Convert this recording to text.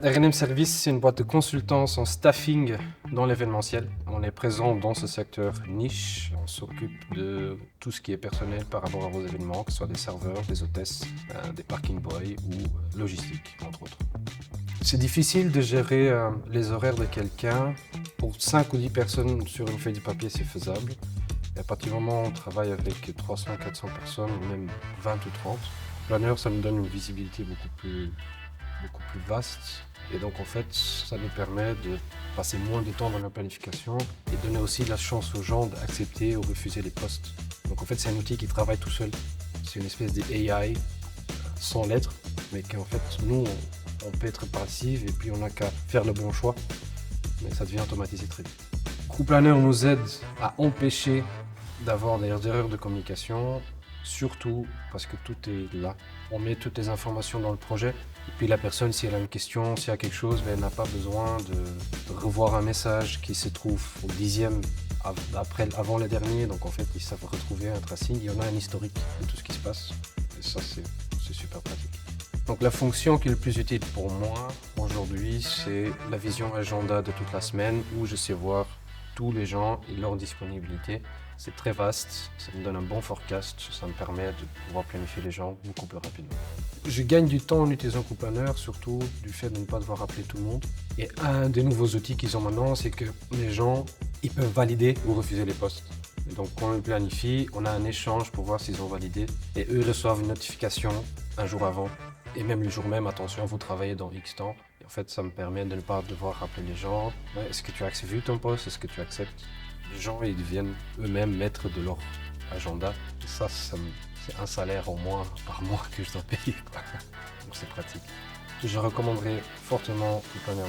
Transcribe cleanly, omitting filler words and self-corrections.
R&M Service, c'est une boîte de consultance en staffing dans l'événementiel. On est présent dans ce secteur niche. On s'occupe de tout ce qui est personnel par rapport à vos événements, que ce soit des serveurs, des hôtesses, des parking boys ou logistique, entre autres. C'est difficile de gérer les horaires de quelqu'un. Pour 5 ou 10 personnes sur une feuille de papier, c'est faisable. Et à partir du moment où on travaille avec 300, 400 personnes, ou même 20 ou 30, planeur, ça nous donne une visibilité beaucoup plus vaste. Et donc en fait, ça nous permet de passer moins de temps dans la planification et donner aussi la chance aux gens d'accepter ou refuser les postes. Donc en fait, c'est un outil qui travaille tout seul. C'est une espèce d'AI sans lettres, mais qu'en fait, nous, on peut être passif et puis on n'a qu'à faire le bon choix. Mais ça devient automatisé très vite. Crew Planner nous aide à empêcher d'avoir des erreurs de communication, surtout parce que tout est là. On met toutes les informations dans le projet, et puis la personne, si elle a une question, s'il y a quelque chose, elle n'a pas besoin de revoir un message qui se trouve au 10e avant le dernier. Donc en fait, ils savent retrouver un tracing. Il y en a un historique de tout ce qui se passe. Et ça, c'est super pratique. Donc la fonction qui est le plus utile pour moi aujourd'hui, c'est la vision agenda de toute la semaine où je sais voir tous les gens et leur disponibilité. C'est très vaste, ça me donne un bon forecast, ça me permet de pouvoir planifier les gens beaucoup plus rapidement. Je gagne du temps en utilisant Crew Planner, surtout du fait de ne pas devoir appeler tout le monde. Et un des nouveaux outils qu'ils ont maintenant, c'est que les gens, ils peuvent valider ou refuser les postes. Et donc quand on le planifie, on a un échange pour voir s'ils ont validé. Et eux, ils reçoivent une notification un jour avant. Et même le jour même, attention, vous travaillez dans X temps. Et en fait, ça me permet de ne pas devoir rappeler les gens. Ouais, est-ce que tu as accepté ton poste? Est-ce que tu acceptes? Les gens, ils deviennent eux-mêmes maîtres de leur agenda. Et ça, c'est un salaire au moins par mois que je dois payer, quoi. Donc c'est pratique. Je recommanderais fortement Coupa Note.